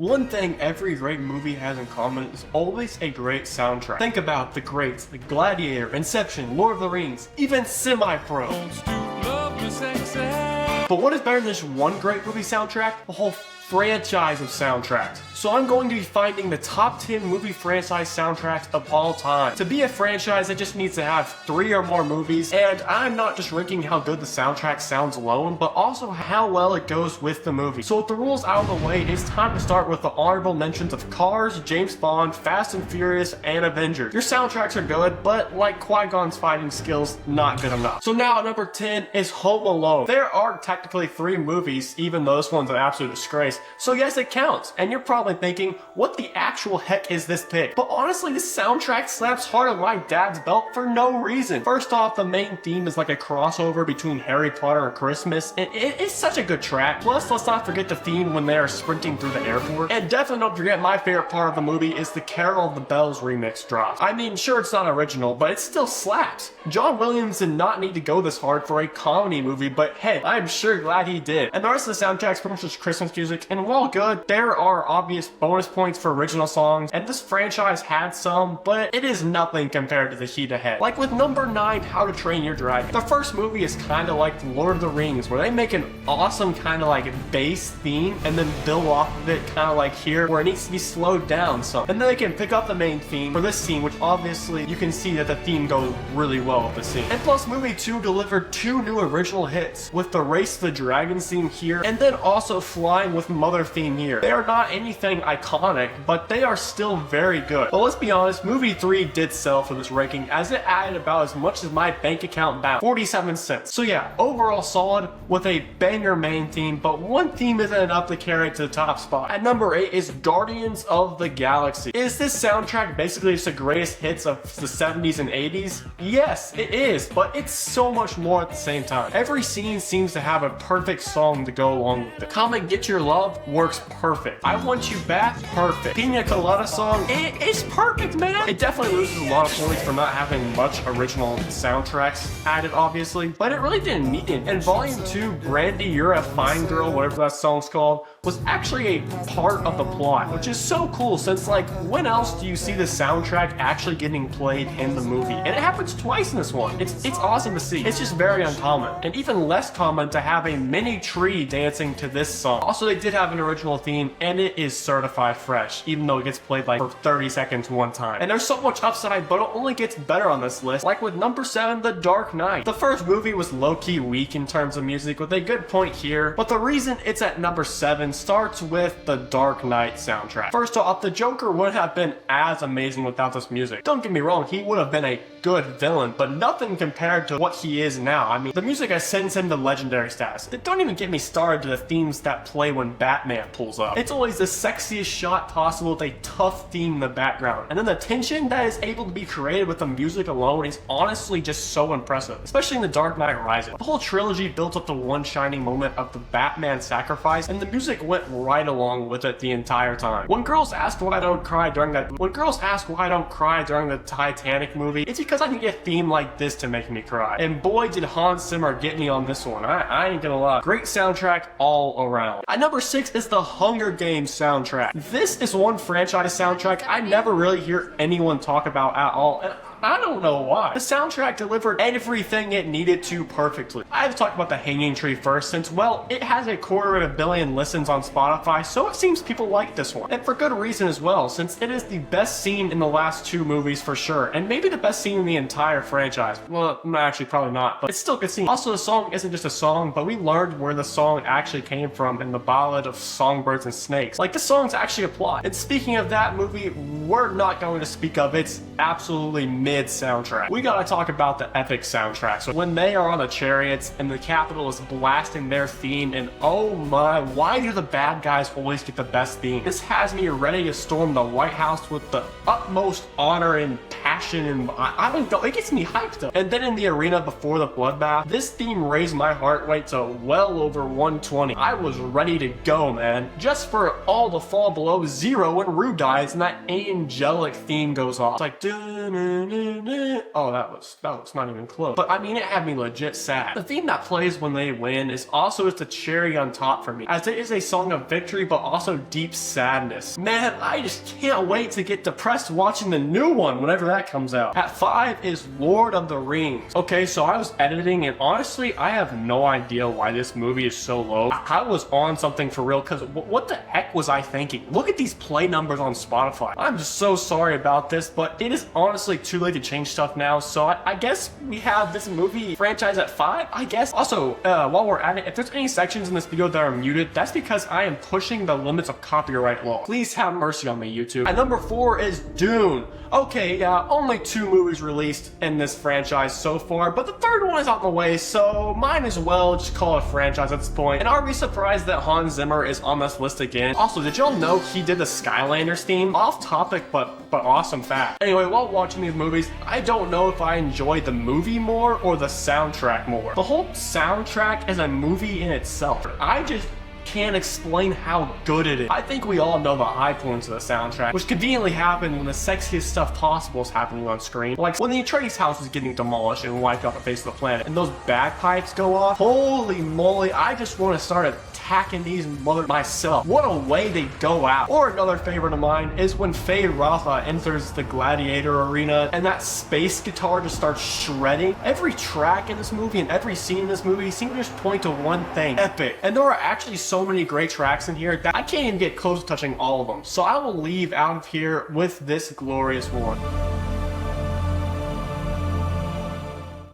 One thing every great movie has in common is always a great soundtrack. Think about the greats, like Gladiator, Inception, Lord of the Rings, even Semi-Pro. But what is better than just one great movie soundtrack? A whole franchise of soundtracks. So I'm going to be finding the top 10 movie franchise soundtracks of all time. To be a franchise, it just needs to have 3 or more movies, and I'm not just ranking how good the soundtrack sounds alone, but also how well it goes with the movie. So with the rules out of the way, it's time to start with the honorable mentions of Cars, James Bond, Fast and Furious, and Avengers. Your soundtracks are good, but like Qui-Gon's fighting skills, not good enough. So now at number 10 is Home Alone. There are technically 3 movies, even though this one's an absolute disgrace. So yes, it counts. And you're probably thinking, what the actual heck is this pick? But honestly, this soundtrack slaps hard on my dad's belt for no reason. First off, the main theme is like a crossover between Harry Potter and Christmas, and it is such a good track. Plus, let's not forget the theme when they are sprinting through the airport. And definitely don't forget my favorite part of the movie is the Carol of the Bells remix drop. I mean, sure, it's not original, but it still slaps. John Williams did not need to go this hard for a comedy movie, but hey, I'm sure glad he did. And the rest of the soundtrack's pretty much just Christmas music, and while good, there are obvious bonus points for original songs, and this franchise had some, but it is nothing compared to the heat ahead. Like with number 9, How to Train Your Dragon. The first movie is kind of like Lord of the Rings, where they make an awesome kind of like bass theme, and then build off of it kind of like here, where it needs to be slowed down some. And then they can pick up the main theme for this scene, which obviously you can see that the theme goes really well with the scene. And plus, movie 2 delivered 2 new original hits, with the Race to the Dragons theme here, and then also Flying with Mother theme here. They are not anything iconic, but they are still very good. But let's be honest, movie 3 did sell for this ranking, as it added about as much as my bank account bounced, 47 cents. So yeah, overall solid with a banger main theme, but one theme isn't enough to carry it to the top spot. At number 8 is Guardians of the Galaxy. Is this soundtrack basically just the greatest hits of the 70s and 80s? Yes, it is, but it's so much more at the same time. Every scene seems to have a perfect song to go along with it. Come and Get Your Love works perfect. I Want You Back, perfect. Pina Colada song, it's perfect, man. It definitely loses a lot of points for not having much original soundtracks added, obviously, but it really didn't need it. And Volume 2, Brandy, You're a Fine Girl, whatever that song's called, was actually a part of the plot, which is so cool since, like, when else do you see the soundtrack actually getting played in the movie? And it happens twice in this one. It's awesome to see. It's just very uncommon, and even less common to have a mini tree dancing to this song. Also, they did have an original theme, and it is certified fresh, even though it gets played like for 30 seconds one time. And there's so much upside, but it only gets better on this list, like with number 7, The Dark Knight. The first movie was low-key weak in terms of music, with a good point here, but the reason it's at number 7 starts with the Dark Knight soundtrack. First off, the Joker wouldn't have been as amazing without this music. Don't get me wrong, he would have been a good villain, but nothing compared to what he is now. I mean, the music has sent him to legendary status. Don't even get me started to the themes that play when Batman pulls up. It's always the sexiest shot possible with a tough theme in the background. And then the tension that is able to be created with the music alone is honestly just so impressive, especially in The Dark Knight Rises. The whole trilogy built up to one shining moment of the Batman sacrifice, and the music went right along with it the entire time. When girls ask why I don't cry during the Titanic movie, it's because I need a theme like this to make me cry. And boy, did Hans Zimmer get me on this one. I ain't gonna lie. Great soundtrack all around. At number 6 is the Hunger Games soundtrack. This is one franchise soundtrack I never really hear anyone talk about at all, and I don't know why. The soundtrack delivered everything it needed to perfectly. I have to talk about The Hanging Tree first, since, well, it has a 250 million listens on Spotify, so it seems people like this one. And for good reason as well, since it is the best scene in the last 2 movies for sure, and maybe the best scene in the entire franchise. Well, actually, probably not, but it's still a good scene. Also, the song isn't just a song, but we learned where the song actually came from in the Ballad of Songbirds and Snakes. Like, the songs actually apply. And speaking of that movie, we're not going to speak of its absolutely mid-soundtrack. We gotta talk about the epic soundtrack. So when they are on the chariots and the Capitol is blasting their theme, and oh my, why do the bad guys always get the best theme? This has me ready to storm the White House with the utmost honor and passion passion, and I don't know, it gets me hyped up. And then in the arena before the bloodbath, this theme raised my heart rate to well over 120. I was ready to go, man. Just for all to fall below zero when Rue dies and that angelic theme goes off. It's like, oh, that was not even close. But I mean, it had me legit sad. The theme that plays when they win is also just a cherry on top for me, as it is a song of victory, but also deep sadness. Man, I just can't wait to get depressed watching the new one whenever that comes out. At 5 is Lord of the Rings. Okay, so I was editing, and honestly, I have no idea why this movie is so low. I was on something for real, because what the heck was I thinking? Look at these play numbers on Spotify. I'm just so sorry about this, but it is honestly too late to change stuff now, so I guess we have this movie franchise at 5, I guess. Also, while we're at it, if there's any sections in this video that are muted, that's because I am pushing the limits of copyright law. Please have mercy on me, YouTube. At number 4 is Dune. Okay, yeah, only 2 movies released in this franchise so far, but the third one is on the way, so might as well just call it a franchise at this point. And are we surprised that Hans Zimmer is on this list again? Also, did y'all know he did the Skylanders theme? Off topic, but awesome fact. Anyway, while watching these movies, I don't know if I enjoy the movie more or the soundtrack more. The whole soundtrack is a movie in itself. I just can't explain how good it is. I think we all know the high points of the soundtrack, which conveniently happen when the sexiest stuff possible is happening on screen. Like when the Atreides house is getting demolished and wiped off the face of the planet, and those bagpipes go off. Holy moly, I just want to start attacking these mother myself. What a way they go out. Or another favorite of mine is when Faye Rafa enters the gladiator arena and that space guitar just starts shredding. Every track in this movie and every scene in this movie seems to just point to one thing: epic. And there are actually so many great tracks in here that I can't even get close to touching all of them. So I will leave out of here with this glorious one.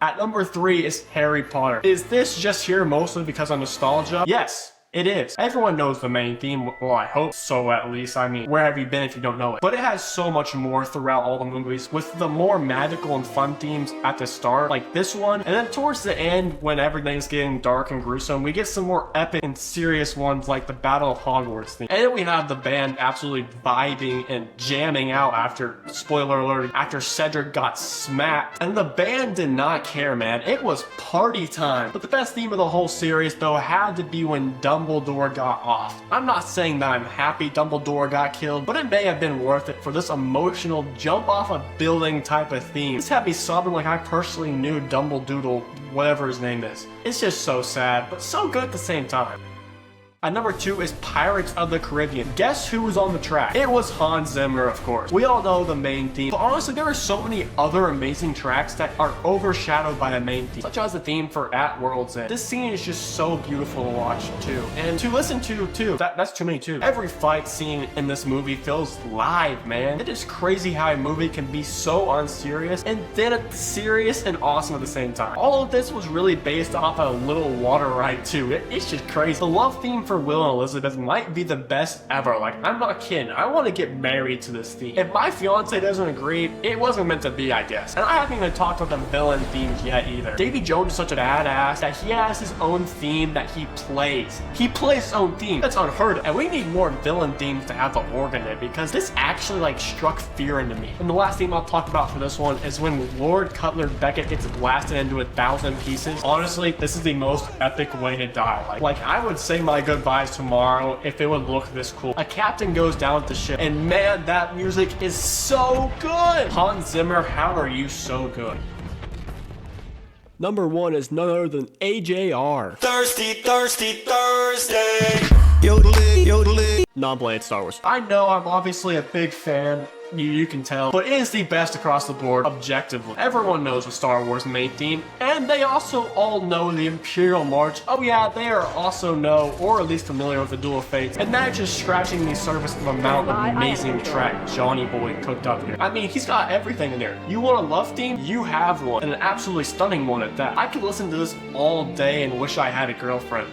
At number 3 is Harry Potter. Is this just here mostly because of nostalgia? Yes. It is. Everyone knows the main theme. Well, I hope so, at least. I mean, where have you been if you don't know it? But it has so much more throughout all the movies, with the more magical and fun themes at the start, like this one. And then towards the end, when everything's getting dark and gruesome, we get some more epic and serious ones, like the Battle of Hogwarts theme. And then we have the band absolutely vibing and jamming out after, spoiler alert, after Cedric got smacked. And the band did not care, man. It was party time. But the best theme of the whole series, though, had to be when Dumbledore got off. I'm not saying that I'm happy Dumbledore got killed, but it may have been worth it for this emotional jump off a building type of theme. This had me sobbing like I personally knew Dumbledoodle, whatever his name is. It's just so sad, but so good at the same time. At number 2 is Pirates of the Caribbean. Guess who was on the track? It was Hans Zimmer, of course. We all know the main theme, but honestly, there are so many other amazing tracks that are overshadowed by the main theme, such as the theme for At World's End. This scene is just so beautiful to watch, too, and to listen to, too. That's too many, too. Every fight scene in this movie feels live, man. It is crazy how a movie can be so unserious, and then serious and awesome at the same time. All of this was really based off a little water ride, too. It's just crazy. The love theme for Will and Elizabeth might be the best ever. Like, I'm not kidding. I want to get married to this theme. If my fiance doesn't agree, it wasn't meant to be, I guess. And I haven't even talked about the villain themes yet either. Davy Jones is such a badass that he has his own theme that he plays. He plays his own theme. That's unheard of. And we need more villain themes to have the organ in it, because this actually like struck fear into me. And the last theme I'll talk about for this one is when Lord Cutler Beckett gets blasted into 1,000 pieces. Honestly, this is the most epic way to die. Like I would say my goodbyes tomorrow if it would look this cool. A captain goes down with the ship, and man, that music is so good. Hans Zimmer, how are you so good? Number 1 is none other than AJR. Thirsty, thirsty Thursday. Yodeling, yodeling. Non-playing Star Wars. I know I'm obviously a big fan. You can tell, but it is the best across the board, objectively. Everyone knows the Star Wars main theme, and they also all know the Imperial March. Oh yeah, they are also know, or at least familiar with the Duel of Fates, and that's just scratching the surface of the amount of amazing track Johnny Boy cooked up here. I mean, he's got everything in there. You want a love theme? You have one, and an absolutely stunning one at that. I could listen to this all day and wish I had a girlfriend.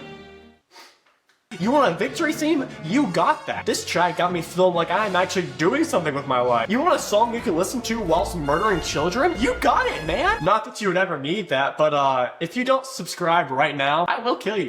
You want a victory theme? You got that. This track got me feeling like I'm actually doing something with my life. You want a song you can listen to whilst murdering children? You got it, man. Not that you would ever need that, but if you don't subscribe right now, I will kill you.